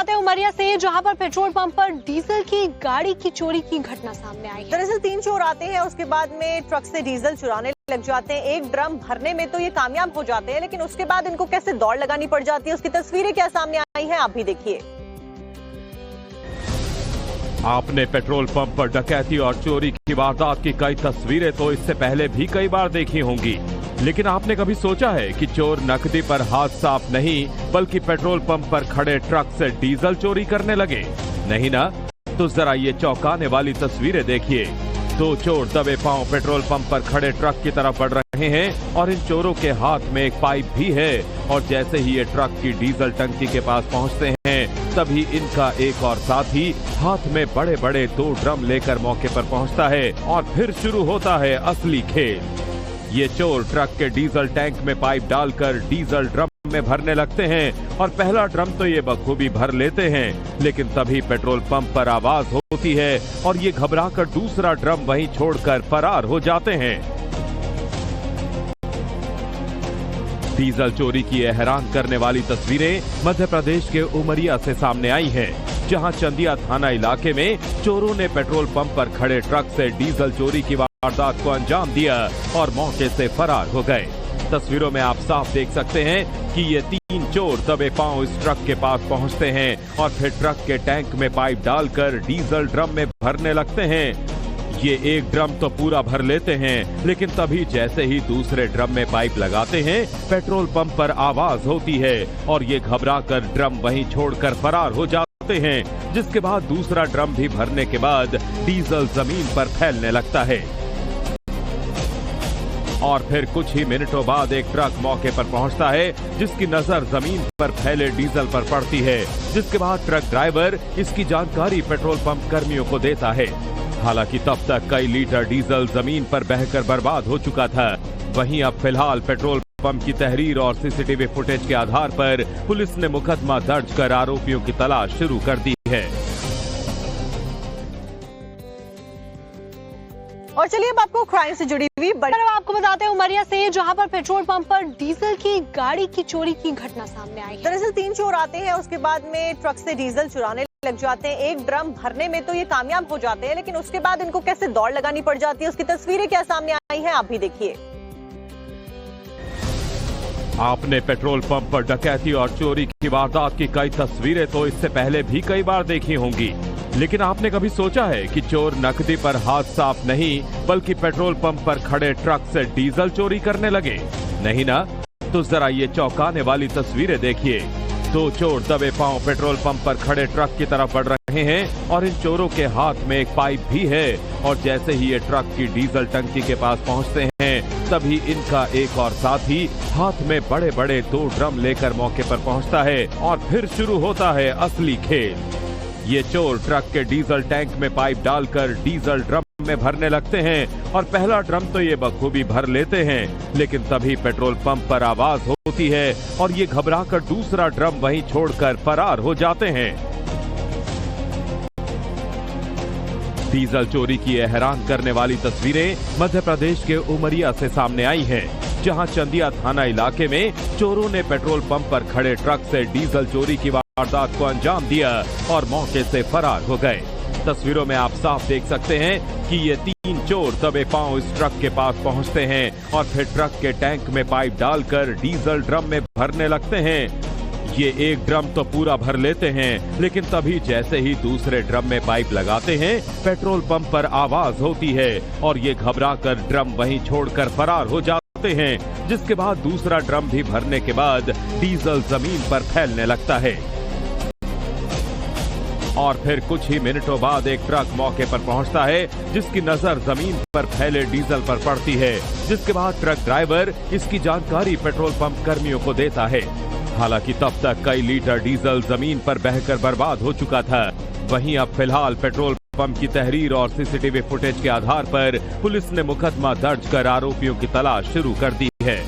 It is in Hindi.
बताते हैं उमरिया से, जहां पर पेट्रोल पंप पर डीजल की गाड़ी की चोरी की घटना सामने आई है। दरअसल 3 चोर आते हैं, उसके बाद में ट्रक से डीजल चुराने लग जाते हैं। एक ड्रम भरने में तो ये कामयाब हो जाते हैं, लेकिन उसके बाद इनको कैसे दौड़ लगानी पड़ जाती है, उसकी तस्वीरें क्या सामने आई हैं, आप भी देखिए। आपने पेट्रोल पंप पर डकैती और चोरी की वारदात की कई तस्वीरें तो इससे पहले भी कई बार देखी होंगी, लेकिन आपने कभी सोचा है कि चोर नकदी पर हाथ साफ नहीं बल्कि पेट्रोल पंप पर खड़े ट्रक से डीजल चोरी करने लगे? नहीं ना? तो जरा ये चौंकाने वाली तस्वीरें देखिए। 2 चोर दबे पांव पेट्रोल पंप पर खड़े ट्रक की तरफ बढ़ रहे हैं और इन चोरों के हाथ में एक पाइप भी है, और जैसे ही ये ट्रक की डीजल टंकी के पास पहुंचते हैं तभी इनका एक और साथी हाथ में बड़े बड़े 2 ड्रम लेकर मौके पर पहुंचता है और फिर शुरू होता है असली खेल। ये चोर ट्रक के डीजल टैंक में पाइप डालकर डीजल ड्रम में भरने लगते हैं और पहला ड्रम तो ये बखूबी भर लेते हैं, लेकिन तभी पेट्रोल पंप पर आवाज होती है और ये घबराकर दूसरा ड्रम वहीं छोड़कर फरार हो जाते हैं। डीजल चोरी की ये हैरान करने वाली तस्वीरें मध्य प्रदेश के उमरिया से सामने आई हैं, जहां चंदिया थाना इलाके में चोरों ने पेट्रोल पंप पर खड़े ट्रक से डीजल चोरी की वारदात को अंजाम दिया और मौके से फरार हो गए। तस्वीरों में आप साफ देख सकते हैं कि ये 3 चोर दबे पांव इस ट्रक के पास पहुंचते हैं और फिर ट्रक के टैंक में पाइप डालकर डीजल ड्रम में भरने लगते हैं। ये एक ड्रम तो पूरा भर लेते हैं, लेकिन तभी जैसे ही दूसरे ड्रम में पाइप लगाते हैं पेट्रोल पंप पर आवाज होती है और ये घबराकर ड्रम वहीं छोड़कर फरार हो जाते हैं, जिसके बाद दूसरा ड्रम भी भरने के बाद डीजल जमीन पर फैलने लगता है। और फिर कुछ ही मिनटों बाद एक ट्रक मौके पर पहुंचता है, जिसकी नजर जमीन पर फैले डीजल पर पड़ती है, जिसके बाद ट्रक ड्राइवर इसकी जानकारी पेट्रोल पंप कर्मियों को देता है। हालांकि तब तक कई लीटर डीजल जमीन पर बहकर बर्बाद हो चुका था। वहीं अब फिलहाल पेट्रोल पंप की तहरीर और सीसीटीवी फुटेज के आधार पर पुलिस ने मुकदमा दर्ज कर आरोपियों की तलाश शुरू कर दी है। और चलिए अब आपको क्राइम से जुड़ी हुई आपको बताते हैं उमरिया से, जहां पर पेट्रोल पंप पर डीजल की गाड़ी की चोरी की घटना सामने आई है। दरअसल 3 चोर आते हैं, उसके बाद में ट्रक से डीजल चुराने लग जाते हैं। एक ड्रम भरने में तो ये कामयाब हो जाते हैं, लेकिन उसके बाद इनको कैसे दौड़ लगानी पड़ जाती है, उसकी तस्वीरें क्या सामने आई हैं, आप भी देखिए। आपने पेट्रोल पंप पर डकैती और चोरी की वारदात की कई तस्वीरें तो इससे पहले भी कई बार देखी होंगी, लेकिन आपने कभी सोचा है कि चोर नकदी पर हाथ साफ नहीं बल्कि पेट्रोल पंप पर खड़े ट्रक से डीजल चोरी करने लगे? नहीं ना? तो जरा ये चौंकाने वाली तस्वीरें देखिए। 2 चोर दबे पांव पेट्रोल पंप पर खड़े ट्रक की तरफ बढ़ रहे हैं और इन चोरों के हाथ में एक पाइप भी है, और जैसे ही ये ट्रक की डीजल टंकी के पास पहुंचते हैं तभी इनका एक और साथी हाथ में बड़े बड़े 2 ड्रम लेकर मौके पर पहुंचता है और फिर शुरू होता है असली खेल। ये चोर ट्रक के डीजल टैंक में पाइप डालकर डीजल ड्रम में भरने लगते हैं और पहला ड्रम तो ये बखूबी भर लेते हैं, लेकिन तभी पेट्रोल पंप पर आवाज होती है और ये घबराकर दूसरा ड्रम वहीं छोड़कर फरार हो जाते हैं। डीजल चोरी की यह हैरान करने वाली तस्वीरें मध्य प्रदेश के उमरिया से सामने आई हैं, जहां चंदिया थाना इलाके में चोरों ने पेट्रोल पंप पर खड़े ट्रक से डीजल चोरी की वारदात को अंजाम दिया और मौके से फरार हो गए। तस्वीरों में आप साफ देख सकते हैं कि ये 3 चोर दबे पांव इस ट्रक के पास पहुंचते हैं और फिर ट्रक के टैंक में पाइप डालकर डीजल ड्रम में भरने लगते हैं। ये एक ड्रम तो पूरा भर लेते हैं, लेकिन तभी जैसे ही दूसरे ड्रम में पाइप लगाते हैं पेट्रोल पंप पर आवाज होती है और ये घबराकर ड्रम वहीं छोड़कर फरार हो जाते हैं, जिसके बाद दूसरा ड्रम भी भरने के बाद डीजल जमीन पर फैलने लगता है। और फिर कुछ ही मिनटों बाद एक ट्रक मौके पर पहुंचता है, जिसकी नजर जमीन पर फैले डीजल पर पड़ती है, जिसके बाद ट्रक ड्राइवर इसकी जानकारी पेट्रोल पंप कर्मियों को देता है। हालांकि तब तक कई लीटर डीजल जमीन पर बहकर बर्बाद हो चुका था। वहीं अब फिलहाल पेट्रोल पंप की तहरीर और सीसीटीवी फुटेज के आधार पर पुलिस ने मुकदमा दर्ज कर आरोपियों की तलाश शुरू कर दी है।